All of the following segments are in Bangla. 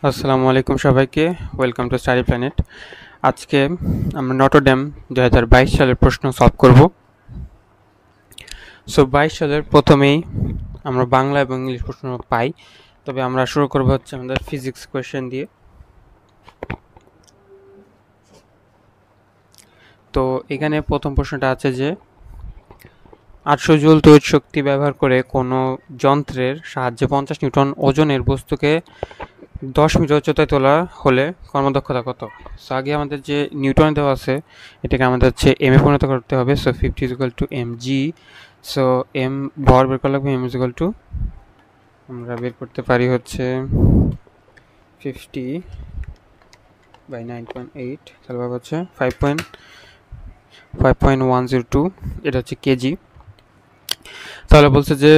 আসসালামু আলাইকুম সবাইকে। Welcome to study planet. আজকে আমরা নটর ডেম 2022 সালের প্রশ্ন সলভ করব। সো 22 সালের প্রথমেই আমরা বাংলা এবং ইংলিশ প্রশ্ন পাই, তবে আমরা শুরু করব হচ্ছে আমাদের ফিজিক্স কোয়েশ্চেন দিয়ে। তো এখানে প্রথম প্রশ্নটা আছে যে 800 জুল তড়িৎ শক্তি ব্যবহার করে কোনো যন্ত্রের সাহায্যে 50 নিউটন ওজনের বস্তুকে 10 মিটার উচ্চতায় তোলা হলে কর্মদক্ষতা কত? সো আগে আমাদের যে নিউটনে দেওয়া আছে এটাকে আমাদের হচ্ছে এম এ পরিণত করতে হবে। So 50 is equal to M G. So M ভর বের করা লাগবে, এম ইজ ইকুয়াল টু আমরা বের করতে পারি হচ্ছে 50 বাই 9.8, তাহলে ভাব হচ্ছে 5.102, এটা হচ্ছে কেজি। তাহলে বলছে যে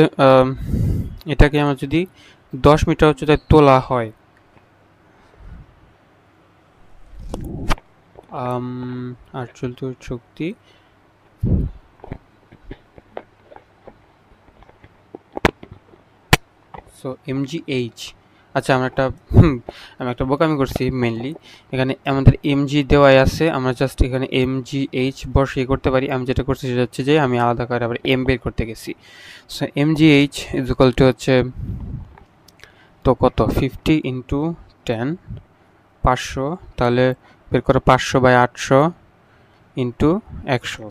এটাকে আমার যদি 10 মিটার উচ্চতায় তোলা হয়, আটচল তড়িৎ শক্তি সো এমজিএইচ। আচ্ছা আমি একটা বোকামি করছি মেনলি। এখানে আমাদের এমজি দেওয়াই আছে, আমরা জাস্ট এখানে এমজিএইচ বসিয়ে করতে পারি। আমি যেটা করছি সেটা হচ্ছে যে আমি আলাদা করে আবার এম বের করতে গেছি। So MGH is equal two হচ্ছে তো কত, 50 ইন্টু 10 500, তাহলে বের করো 500 বাই 800 ইন্টু 100।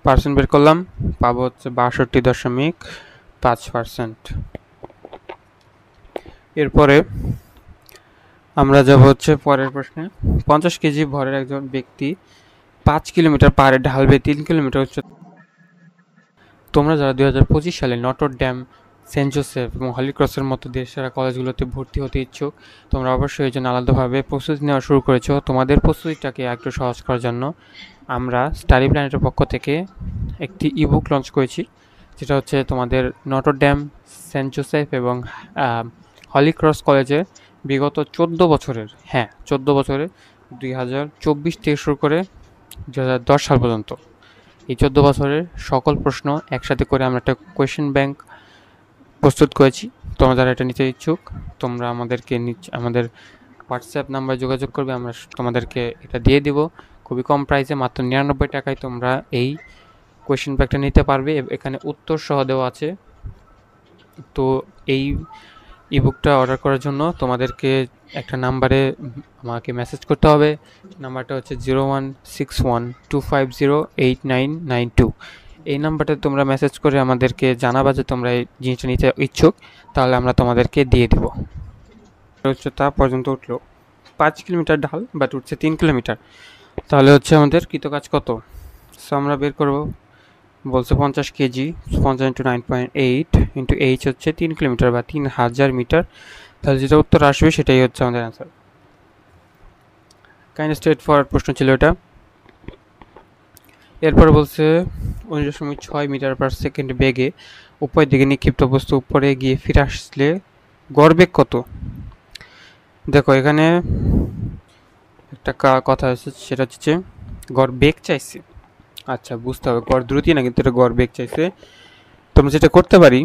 পার্সেন্ট বের করলাম, পাবো হচ্ছে 62.5%। এরপরে আমরা যাব হচ্ছে পরের প্রশ্নে। 50 কেজি ভরের একজন ব্যক্তি 5 কিলোমিটার পাহাড়ে ঢালবে 3 কিলোমিটার উচ্চতা। তোমরা যারা 2025 সালে নটর ডেম, সেন্ট জোসেফ এবং হলিক্রসের মতো দেশসেরা কলেজগুলোতে ভর্তি হতে ইচ্ছুক, তোমরা অবশ্যই এই জন্য আলাদাভাবে প্রস্তুতি নেওয়া শুরু করেছো। তোমাদের প্রস্তুতিটাকে একটু সহজ করার জন্য আমরা স্টাডি প্ল্যানেটের পক্ষ থেকে একটি ইবুক লঞ্চ করেছি, যেটা হচ্ছে তোমাদের নটর ডেম, সেন্ট জোসেফ এবং হলিক্রস কলেজে বিগত 14 বছরের 2024 থেকে শুরু করে 2010 সাল পর্যন্ত এই 14 বছরের সকল প্রশ্ন একসাথে করে আমরা একটা কোয়েশ্চেন ব্যাংক প্রস্তুত করেছি। তোমরা যারা এটা নিতে ইচ্ছুক, তোমরা আমাদের হোয়াটসঅ্যাপ নাম্বার যোগাযোগ করবে, আমরা তোমাদেরকে এটা দিয়ে দিব খুবই কম প্রাইসে, মাত্র 99 টাকায় তোমরা এই কোয়েশ্চেন ব্যাংকটা নিতে পারবে। এখানে উত্তর সহ দেওয়া আছে। তো এই ইবুকটা অর্ডার করার জন্য তোমাদেরকে একটা নাম্বারে আমাকে মেসেজ করতে হবে। নাম্বারটা হচ্ছে 016125089992। এই নাম্বারটা তোমরা মেসেজ করে আমাদেরকে জানাবা যে তোমরা এই জিনিসটা নিতে ইচ্ছুক, তাহলে আমরা তোমাদেরকে দিয়ে দিব। উচ্চতা পর্যন্ত উঠলো 5 কিলোমিটার ঢাল, বাট উঠছে 3 কিলোমিটার, তাহলে হচ্ছে আমাদের কৃতকাজ কত? সো আমরা বের করব, বলছে 50 কেজি, 50 ইন্টু 9.8 ইন্টু এইচ হচ্ছে 3 কিলোমিটার বা 3000 মিটার। তাহলে যেটা উত্তর আসবে সেটাই হচ্ছে আমাদের অ্যান্সার। কাইন্ড স্ট্রেট ফরওয়ার্ড প্রশ্ন ছিল এটা। এরপর বলছে 19.6 মিটার পার সেকেন্ড বেগে উপরের দিকে নিক্ষিপ্ত বস্তু উপরে গিয়ে ফিরে আসলে গড় বেগ কত? দেখো এখানে একটা কথা আছে, সেটা হচ্ছে গড় বেগ চাইছে। আচ্ছা, বুঝতে হবে গড় দ্রুতি না, কিন্তু এটা গড় বেগ চাইছে। তোমরা যেটা করতে পারি,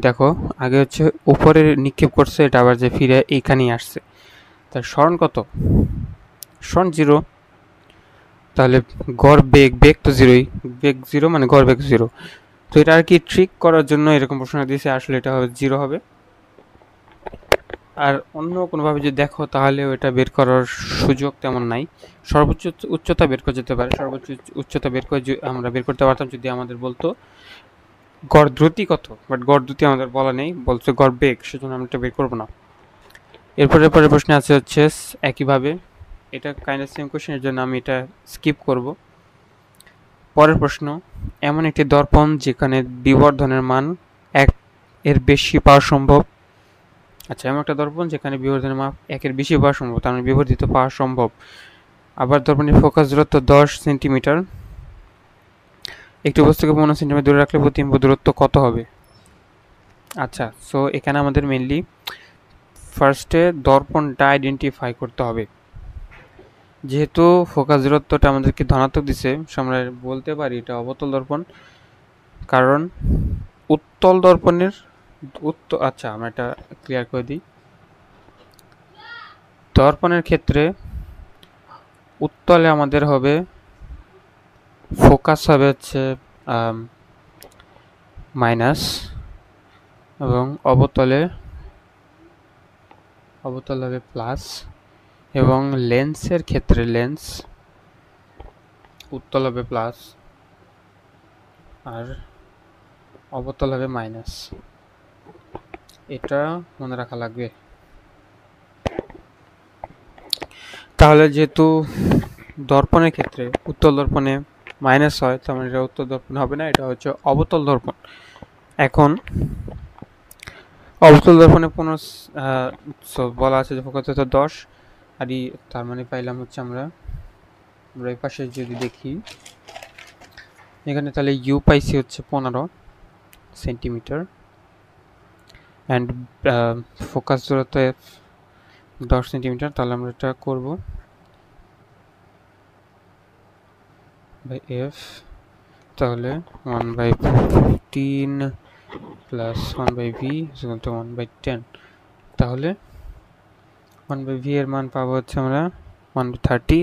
দেখো আগে হচ্ছে উপরে নিক্ষেপ করছে, এটা আবার যে ফিরে এইখানেই আসছে, তার স্মরণ কত? স্মরণ 0, তাহলে গড় বেগ তো 0ই, বেগ 0 মানে গড় বেগ 0। তো এটা আর কি ট্রিক করার জন্য এরকম প্রশ্ন দিয়েছে, আসলে এটা হবে 0 হবে। আর অন্য কোনোভাবে যদি দেখো তাহলেও এটা বের করার সুযোগ তেমন নাই। সর্বোচ্চ উচ্চতা বের করা যেতে পারে, সর্বোচ্চ উচ্চতা বের করে আমরা বের করতে পারতাম যদি আমাদের বলতো গড় দ্রুতি কত, বাট গড় দ্রুতি আমাদের বলা নেই, বলছে গড় বেগ, সেজন্য আমরা এটা বের করবো না। এরপরে পরের প্রশ্নে আছে হচ্ছে একইভাবে, এটা কাইন্ড অফ সেম কোয়েশ্চেন, এর জন্য আমি এটা স্কিপ করব। পরের প্রশ্ন, এমন একটি দর্পণ যেখানে বিবর্ধনের মান 1 এর বেশি পাওয়া সম্ভব। আচ্ছা, এমন একটা দর্পণ যেখানে বিবর্ধনের মান 1 এর বেশি পাওয়া সম্ভব, তার মানে বিবর্ধিত পাওয়া সম্ভব। আবার দর্পণের ফোকাস দূরত্ব 10 সেন্টিমিটার। একটি বস্তুকে 15 সেন্টিমিটার দূরে রাখলে প্রতি ইঞ্চি দূরত্ব কত হবে? আচ্ছা, সো এখানে আমাদের মেনলি ফার্স্টে দর্পণটা আইডেন্টিফাই করতে হবে। যেহেতু ফোকাস দূরত্বটা আমাদেরকে ধনাত্মক দিছে, আমরা বলতে পারি এটা অবতল দর্পণ। কারণ উত্তল দর্পণের আচ্ছা আমরা এটা ক্লিয়ার করে দিই। দর্পণের ক্ষেত্রে উত্তলে আমাদের হবে ফোকাস হবে হচ্ছে মাইনাস, এবং অবতল হবে প্লাস। এবং লেন্সের ক্ষেত্রে লেন্স উত্তল হবে প্লাস আর অবতল হবে মাইনাস। এটা মনে রাখা লাগবে। তাহলে যেহেতু দর্পণের ক্ষেত্রে উত্তল দর্পণে মাইনাস হয়, তার মানে এটা উত্তল দর্পণ হবে না, এটা হচ্ছে অবতল দর্পণ। এখন অবতল দর্পণে বলা আছে যে ফোকাস দূরত্ব 10, আর তার মানে পাইলাম হচ্ছে আমরা এই পাশে যদি দেখি এখানে, তাহলে ইউ পাইছি হচ্ছে 15 সেন্টিমিটার, অ্যান্ড ফোকাস দূরত্ব 10 সেন্টিমিটার। তাহলে আমরা এটা করব বাই এফ, তাহলে 1/15 প্লাস 1/v ইকুয়াল টু 1/10। তাহলে 1/v এর মান পাবো হচ্ছে আমরা 1/30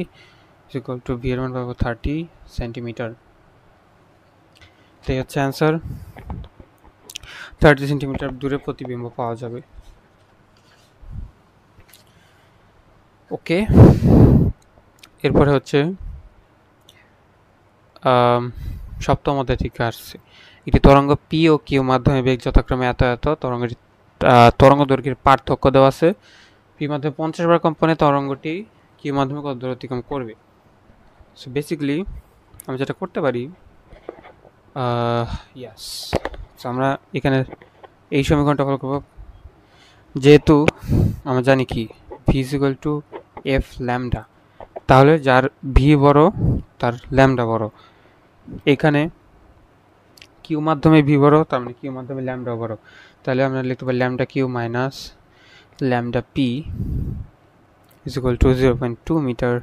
ইকুয়াল টু v এর মান পাবো 30 সেন্টিমিটার। এটাই হচ্ছে অ্যান্সার। 30 সেন্টিমিটার দূরে প্রতিবিম্ব পাওয়া যাবে। ওকে, এরপরে হচ্ছে সপ্তম অধ্যায় থেকে আসছে। একটি তরঙ্গ পি ও কিউ মাধ্যমে বেগ যথাক্রমে এত এত, তরঙ্গ দৈর্ঘ্যের পার্থক্য দেওয়া আছে। পি মাধ্যমে 50 বার কম্পনে তরঙ্গটি কিউ মাধ্যমে কত দূর অতিক্রম করবে। সো বেসিক্যালি আমি যেটা করতে পারি, ইয়াস, আমরা এখানে এই সমীকরণটা ফলো করব। যেহেতু আমরা জানি কি V is equal two F lambda, তাহলে যার ভি বড় তার ল্যামডা বড়। এখানে কিউ মাধ্যমে ভি বড়, তার মানে কিউ মাধ্যমে ল্যামডা বড়। তাহলে আমরা লিখতে পারি lambda Q minus lambda P is equal to 0.2 metre.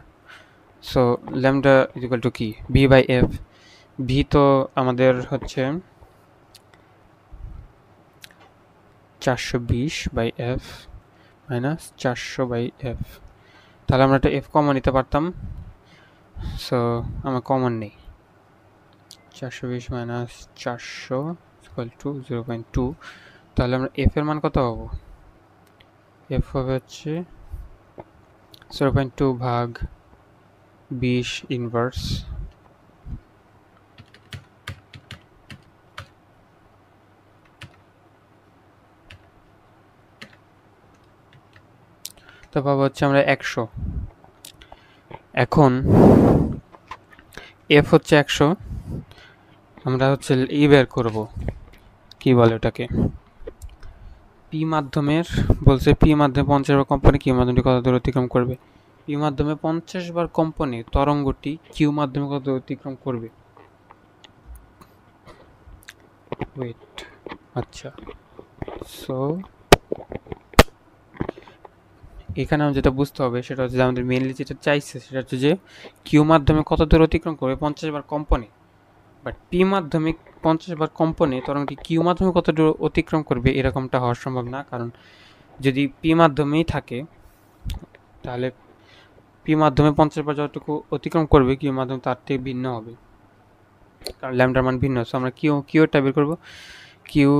So lambda is equal to কি, ভি বাই এফ। ভি তো আমাদের হচ্ছে 420 by F minus 400 by F. তাহলে আমরা একটা এফ কমন নিতে পারতাম, সো আমরা কমন নেই। 420 মাইনাস 400 ইকুয়াল টু 0.2। তাহলে আমরা এফ এর মান কত পাবো, এফ হবে হচ্ছে 0.2 ভাগ 20 ইনভার্স। তো পাবো হচ্ছে আমরা 100। এখন এফ হচ্ছে 100, আমরা হচ্ছে ই বের করবো, কি বলে ওটাকে, পি মাধ্যমের বলছে পি মাধ্যমে 50 বার কম্পনে কিউ মাধ্যমটি কত দূর অতিক্রম করবে। পি মাধ্যমে 50 বার কম্পনে তরঙ্গটি কিউ মাধ্যমে কত দূর অতিক্রম করবে। ওয়েট, আচ্ছা, সো এখানে আমরা যেটা বুঝতে হবে সেটা হচ্ছে যে আমাদের মেইনলি যেটা চাইছে সেটা হচ্ছে যে কিউ মাধ্যমে কত দূর অতিক্রম করবে 50 বার কম্পনে, বাট পি মাধ্যমে 50 বার কম্পনে তরঙ্গটি কিউ মাধ্যমে কত দূর অতিক্রম করবে এরকমটা হওয়া সম্ভব না। কারণ যদি পি মাধ্যমেই থাকে তাহলে পি মাধ্যমে 50 বার যতটুকু অতিক্রম করবে কিউ মাধ্যমে তার থেকে ভিন্ন হবে, কারণ ল্যামডার মান ভিন্ন। সো আমরা কিউটা বের করবো। কিউ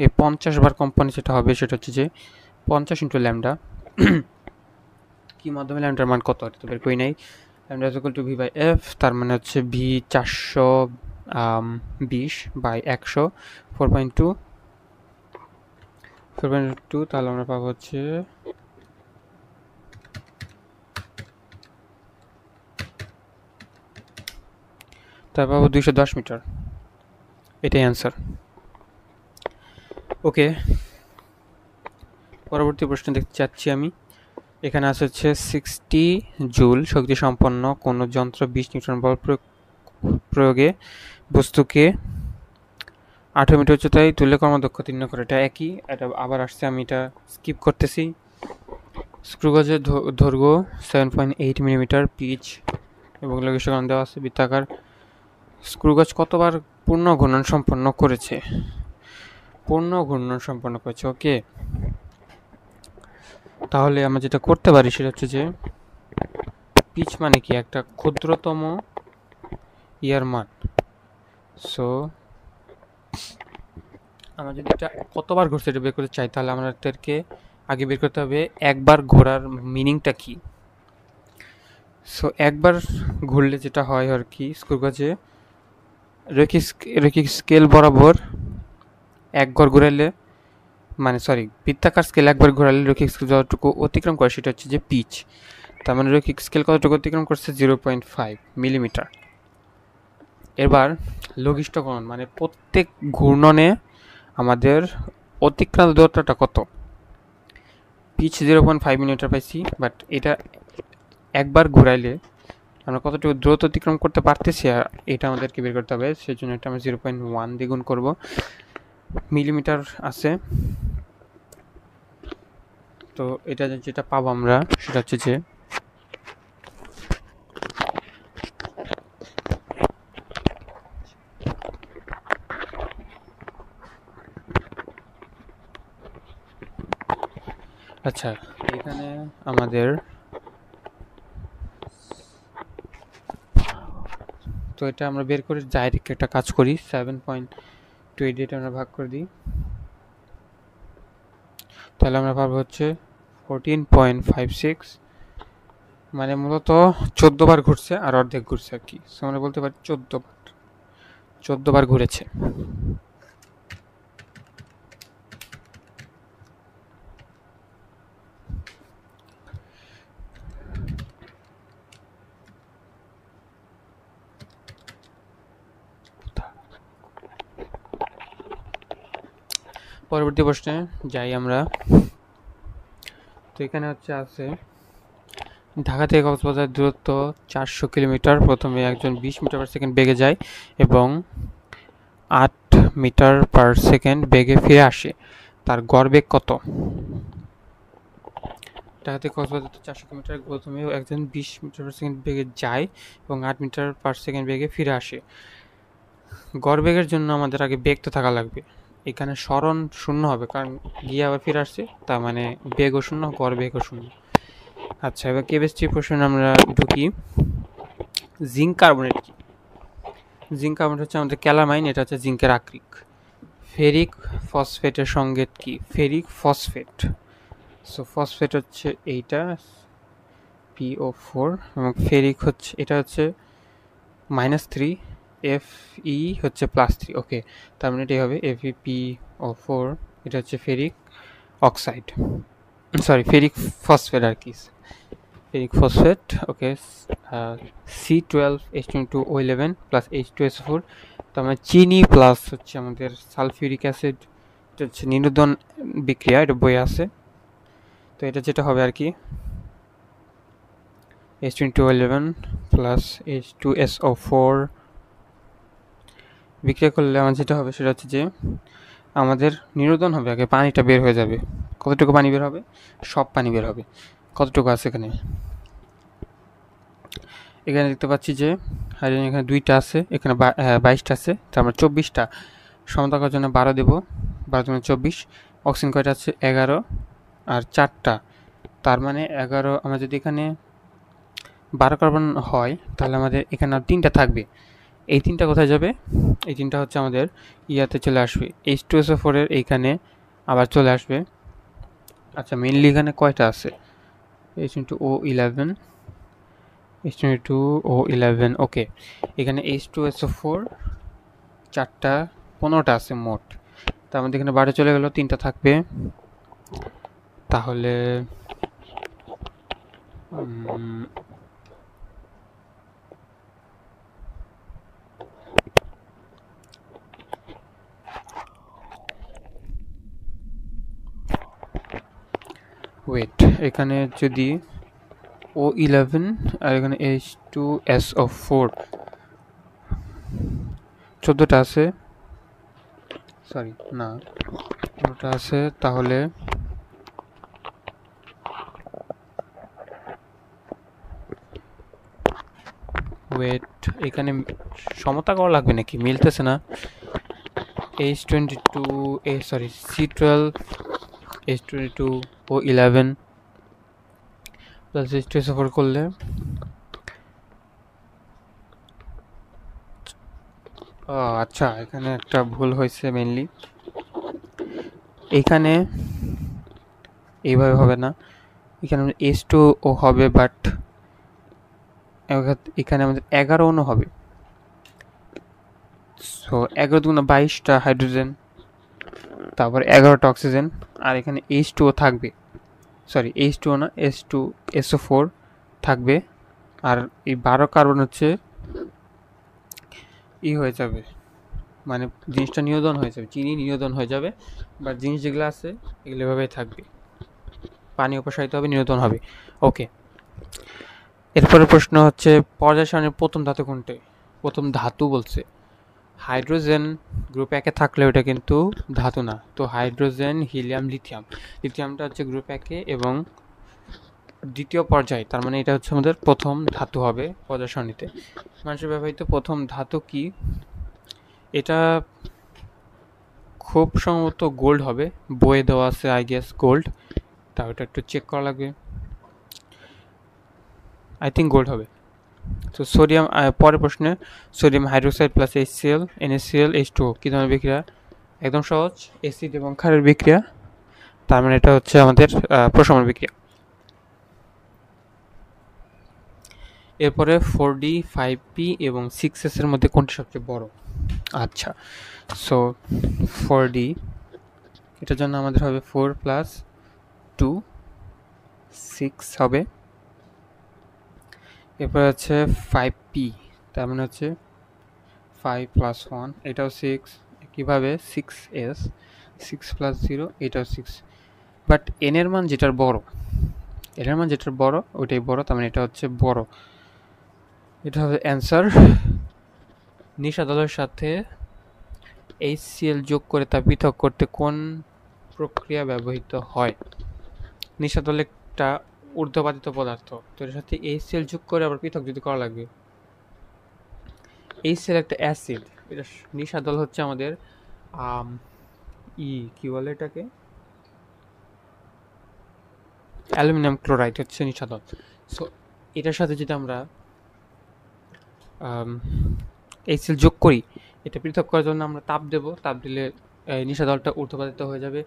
এ 50 বার কম্পনে যেটা হবে সেটা হচ্ছে যে 50 ইন্টু ল্যামডা। কিউ মাধ্যমে ল্যামডার মান কত, এটা তো বের করি নাই। Lambda is equal to V by F, তার মানে হচ্ছে ভি 420 বাই 100, 4.2। তাহলে আমরা পাবো হচ্ছে তারপর পাবো 210 মিটার। এটাই অ্যান্সার। ওকে, পরবর্তী প্রশ্ন দেখতে চাচ্ছি আমি। এখানে আছে হচ্ছে 60 জুল শক্তি সম্পন্ন কোনো যন্ত্র 20 নিউটন বল প্রয়োগে বস্তুকে 18 মিটার উচ্চতায় তুলে কর্মদক্ষতা নির্ণয় করে। এটা একই, এটা আবার আসছে, আমি এটা স্কিপ করতেছি। স্ক্রু গজের দৈর্ঘ্য 7.8 মিলিমিটার, পিচ এবং লোকেশন দেওয়া আছে। বৃত্তাকার স্ক্রু গজ কতবার পূর্ণ ঘূর্ণন সম্পন্ন করেছে? ওকে। তাহলে আমরা যেটা করতে পারি সেটা হচ্ছে যে পিচ মানে কি একটা ক্ষুদ্রতম ইয়ার মান। সো আমরা যদি এটা কতবার ঘুরছে এটা বের করতে চাই তাহলে আমাদেরকে আগে বের করতে হবে একবার ঘোরার মিনিংটা কি। সো একবার ঘুরলে যেটা হয় আর কি, স্ক্রু গজে রৈখিক স্কেল বরাবর একবার ঘুরাইলে বৃত্তাকার স্কেল একবার ঘোরালে রৈখিক স্কেল যতটুকু অতিক্রম করে সেটা হচ্ছে যে পিচ। তার মানে রৈখিক স্কেল কতটুকু অতিক্রম করছে? 0.5 মিলিমিটার। এবার লঘিষ্ঠ কোণ মানে প্রত্যেক ঘূর্ণনে আমাদের অতিক্রান্ত দূরত্বটা কত? পিচ 0.5 মিলিমিটার পাইছি, বাট এটা একবার ঘুরাইলে আমরা কতটুকু দ্রুত অতিক্রম করতে পারতেছি আর এটা আমাদেরকে বের করতে হবে। সেই জন্য এটা আমরা 0.1 দিয়ে গুণ করবো। মিলিমিটার আছে, তো এটা যেটা পাবো আমরা সেটা হচ্ছে যে আচ্ছা এখানে আমাদের তো এটা আমরা বের করে ডাইরেক্ট একটা কাজ করি, 7.28 আমরা ভাগ করে দিই, তাহলে আমরা পাবো হচ্ছে 14.56, মানে মূলত 14 বার ঘুরছে আর অর্ধেক ঘুরছে আর কি। সো আমরা বলতে পারি 14 বার ঘুরেছে। পরবর্তী প্রশ্নে যাই আমরা। তো এখানে হচ্ছে আছে ঢাকা থেকে কক্সবাজার দূরত্ব 400 কিলোমিটার। প্রথমে একজন 20 মিটার পার সেকেন্ড বেগে যায় এবং 8 মিটার পার সেকেন্ড বেগে ফিরে আসে, তার গড় বেগ কত? ঢাকা থেকে কক্সবাজার 400 কিলোমিটার, প্রথমে একজন 20 মিটার পার সেকেন্ড বেগে যায় এবং 8 মিটার পার সেকেন্ড বেগে ফিরে আসে। গড় বেগের জন্য আমাদের আগে বেগ তো থাকা লাগবে। এখানে স্মরণ শূন্য হবে কারণ গিয়ে আবার ফিরে আসছে, তার মানে বেগও শূন্য, গড় বেগও শূন্য। আচ্ছা এবার কেমিস্ট্রি প্রশ্নে আমরা ঢুকি। জিঙ্ক কার্বনেট কি? জিঙ্ক কার্বনেট হচ্ছে আমাদের ক্যালামাইন, এটা হচ্ছে জিঙ্কের আকরিক। ফেরিক ফসফেটের সংকেত কি? Ferric phosphate. সো ফসফেট হচ্ছে এইটা PO4 এবং ফেরিক হচ্ছে এটা হচ্ছে -3, Fe হচ্ছে +3। ওকে, তার মানে এটাই হবে FePO4, এটা হচ্ছে ফেরিক অক্সাইড, ফেরিক ফসফেট আর কি, ফেরিক ফসফেট। ওকে, C12H22O11 প্লাস H2SO4, তার মানে চিনি প্লাস হচ্ছে আমাদের সালফিউরিক অ্যাসিড, এটা হচ্ছে নিরোধন বিক্রিয়া, এটা বই আছে। তো এটা যেটা হবে আর কি H22O11 প্লাস H2SO4 বিক্রিয়া করলে আমার যেটা হবে সেটা হচ্ছে যে আমাদের নিরোধন হবে, আগে পানিটা বের হয়ে যাবে। কতটুকু পানি বের হবে? সব পানি বের হবে। কতটুকু আছে এখানে? এখানে দেখতে পাচ্ছি যে হাইড্রোজেন এখানে 2টা আছে, এখানে 22টা আছে, তার মানে 24টা। সমতা করার জন্য 12 দেবো, 12 × 24। অক্সিজেন কয়টা আছে? 11 আর 4টা, তার মানে 11। আমরা যদি এখানে 12 কার্বন হয় তাহলে আমাদের এখানে আর 3টা থাকবে। এই 3টা কোথায় যাবে? এই 3টা হচ্ছে আমাদের ইয়াতে চলে আসবে, H2SO4 এর এইখানে আবার চলে আসবে। আচ্ছা মেইনলি এখানে কয়টা আছে? H2O11, H2O11। ওকে, এখানে H2SO4 4টা, 15টা আছে মোট। তার মধ্যে এখানে 12 চলে গেল, 3টা থাকবে। তাহলে ওয়েট, এখানে যদি O11 আর এখানে H2SO4 14টা আছে, সরি না 15টা আছে, তাহলে ওয়েট এখানে সমতা করা লাগবে নাকি, মিলতেছে না। H22 C12 H22 ও 11 প্লাস H2SO4 করলে আচ্ছা এখানে একটা ভুল হয়েছে মেইনলি, এখানে এইভাবে হবে না, এখানে H2O হবে, বাট এখানে আমাদের 11 অণু হবে। সো 11 দুগুণে 22টা হাইড্রোজেন, তারপর 11টা অক্সিজেন, আর এখানে H2O থাকবে, সরি H2O না H2SO4 থাকবে, আর এই 12 কার্বন হচ্ছে হয়ে যাবে, মানে জিনিসটা নিয়োজন হয়ে যাবে, চিনি নিয়োজন হয়ে যাবে, বাট জিনিস যেগুলো আছে এগুলো এভাবেই থাকবে, পানি অপসারিত হবে, নিয়োজন হবে। ওকে, এরপরে প্রশ্ন হচ্ছে পর্যায় সারণীর প্রথম ধাতু কোনটি? প্রথম ধাতু বলছে হাইড্রোজেন গ্রুপ একে থাকলে ওটা কিন্তু ধাতু না, তো হাইড্রোজেন, হিলিয়াম, লিথিয়ামটা হচ্ছে গ্রুপ একে এবং দ্বিতীয় পর্যায়, তার মানে এটা হচ্ছে আমাদের প্রথম ধাতু হবে পর্যায় সারণীতে। মানুষের ব্যবহৃত প্রথম ধাতু কি? এটা খুব সম্ভবত গোল্ড হবে, বইয়ে দেওয়া আছে আই গেস গোল্ড, তা ওটা একটু চেক করা লাগবে, আই থিঙ্ক গোল্ড হবে। তো সোডিয়াম, পরের প্রশ্নে sodium hydroxide plus HCl NaCl H2O কী ধরনের বিক্রিয়া? একদম সহজ, অ্যাসিড এবং ক্ষারের বিক্রিয়া, তার মানে এটা হচ্ছে আমাদের প্রশমন বিক্রিয়া। এরপরে 4D 5P এবং 6S এর মধ্যে কোনটি সবচেয়ে বড়? আচ্ছা, সো 4D এটার জন্য আমাদের হবে 4 + 2 6 হবে, এরপর হচ্ছে 5P, তার মানে হচ্ছে 5 + 1, এটাও 6, কীভাবে 6S 6 + 0 এটাও 6, বাট N এর মান যেটার বড়, ওইটাই বড়, তার মানে এটা হচ্ছে বড়, এটা হবে অ্যান্সার। নিশাদলের সাথে HCl যোগ করে তা পৃথক করতে কোন প্রক্রিয়া ব্যবহৃত হয়? নিশাদল একটা ঊর্ধ্বপাতিত পদার্থ, তো এর সাথে HCl যোগ করে আবার পৃথক যদি করা লাগবে। HCl একটা অ্যাসিড, এটা নিশাদল হচ্ছে আমাদের কি বলে এটাকে, অ্যালুমিনিয়াম ক্লোরাইড হচ্ছে নিশাদল। সো এটার সাথে যদি আমরা HCl যোগ করি, এটা পৃথক করার জন্য আমরা তাপ দেব, তাপ দিলে নিশাদলটা ঊর্ধ্বপাতিত হয়ে যাবে,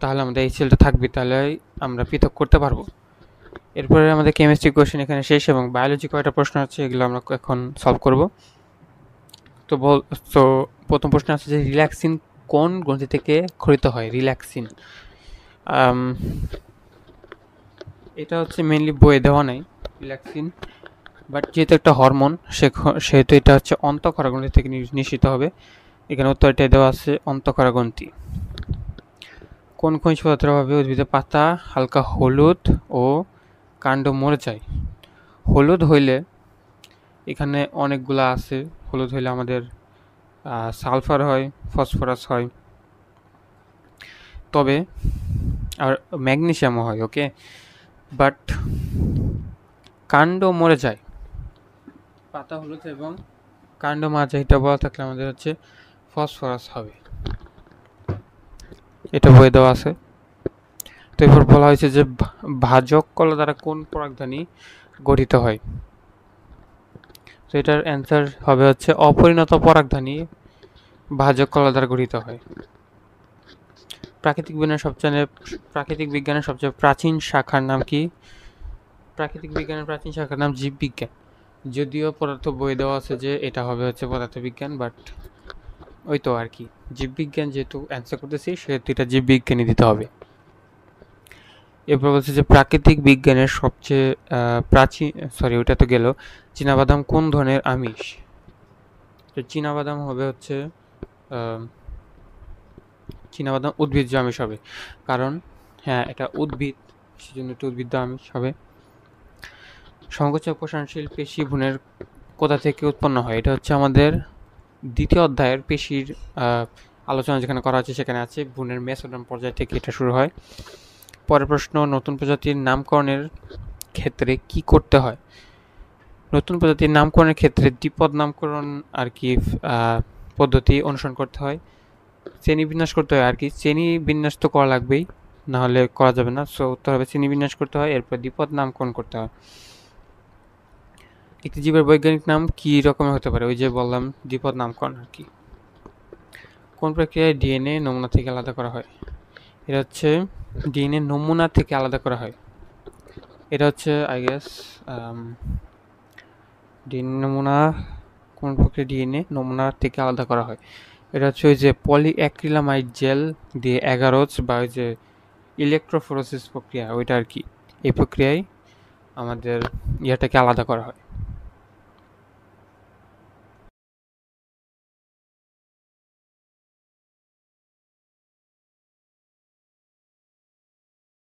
তাহলে আমাদের HClটা থাকবে, তাহলে আমরা পৃথক করতে পারবো। এরপরে আমাদের কেমিস্ট্রি কোয়েশ্চেন এখানে শেষ, এবং বায়োলজি কয়টা প্রশ্ন আছে এগুলো আমরা এখন সলভ করব। তো প্রথম প্রশ্ন আছে যে রিল্যাক্সিন কোন গ্রন্থি থেকে ক্ষরিত হয়? রিল্যাক্সিন এটা হচ্ছে মেইনলি বইয়ে দেওয়া নাই রিল্যাক্সিন, বাট যেহেতু একটা হরমোন সেহেতু এটা হচ্ছে অন্তঃক্ষরা গ্রন্থি থেকে নিঃসৃত হবে, এখানে উত্তরটা দেওয়া আছে অন্তঃক্ষরা গ্রন্থি। কোন খনিজ পদার্থের অভাবে উদ্ভিদের পাতা হালকা হলুদ ও কাণ্ড মরে যায়? হলুদ হইলে এখানে অনেকগুলা আছে, হলুদ হইলে আমাদের সালফার হয়, ফসফরাস হয়, তবে আর ম্যাগনেসিয়ামও হয়, ওকে, বাট কাণ্ড মরে যায়, পাতা হলুদ এবং কাণ্ড মারা যায়, এটা বলা থাকলে আমাদের হচ্ছে ফসফরাস হবে, এটা বইয়ে দেওয়া আছে। তো এরপর বলা হয়েছে যে ভাজক কলা দ্বারা কোন পরাগধানী গঠিত হয়? তো এটার অ্যান্সার হবে হচ্ছে অপরিণত পরাগধানী ভাজক কলা দ্বারা গঠিত হয়। প্রাকৃতিক বিজ্ঞানের সবচেয়ে প্রাচীন শাখার নাম কি? প্রাকৃতিক বিজ্ঞানের প্রাচীন শাখার নাম জীববিজ্ঞান, যদিও পদার্থ বই দেওয়া আছে যে এটা হবে হচ্ছে পদার্থবিজ্ঞান, বাট ওই তো আর কি, জীববিজ্ঞান যেহেতু অ্যান্সার করতেছি সেহেতু এটা জীববিজ্ঞানই দিতে হবে। এরপর বলছে যে প্রাকৃতিক বিজ্ঞানের সবচেয়ে ওটা তো গেল। চীনাবাদাম কোন ধরনের আমিষ? তো চীনাবাদাম হবে হচ্ছে চীনাবাদাম উদ্ভিজ্জ আমিষ হবে, কারণ হ্যাঁ এটা উদ্ভিদ, সেজন্য একটু উদ্ভিজ্জ আমিষ হবে। সংকোচক প্রসারণশীল পেশি ভ্রূণের কোথা থেকে উৎপন্ন হয়? এটা হচ্ছে আমাদের দ্বিতীয় অধ্যায়ের পেশির আলোচনা যেখানে করা হচ্ছে সেখানে আছে, ভ্রূণের মেসোডার্ম পর্যায় থেকে এটা শুরু হয়। পরের প্রশ্ন, নতুন প্রজাতির নামকরণের ক্ষেত্রে কি করতে হয়? নতুন প্রজাতির নামকরণের ক্ষেত্রে দ্বিপদ নামকরণ আর কি পদ্ধতি অনুসরণ করতে হয়, শ্রেণী বিন্যাস করতে হয় আর কি। শ্রেণী বিন্যাস তো করা লাগবেই, না হলে করা যাবে না। সো উত্তর হবে শ্রেণী বিন্যাস করতে হয়, এরপর দ্বিপদ নামকরণ করতে হয়। একটি জীবের বৈজ্ঞানিক নাম কি রকমের হতে পারে? ওই যে বললাম দ্বিপদ নামকরণ আর কি। কোন প্রক্রিয়ায় ডিএনএ নমুনা থেকে আলাদা করা হয়? এটা হচ্ছে ডিএনএ নমুনা থেকে আলাদা করা হয়। এটা হচ্ছে আই গেস ডিএনএ নমুনা, কোন প্রক্রিয়ায় ডিএনএ নমুনা থেকে আলাদা করা হয়? এটা হচ্ছে ওই যে পলিঅ্যাক্রিলামাইড জেল দিয়ে অ্যাগারোজ বা ওই যে ইলেকট্রোফোরেসিস প্রক্রিয়া, ওইটা আর কি। এই প্রক্রিয়ায় আমাদের ইয়াটাকে আলাদা করা হয়।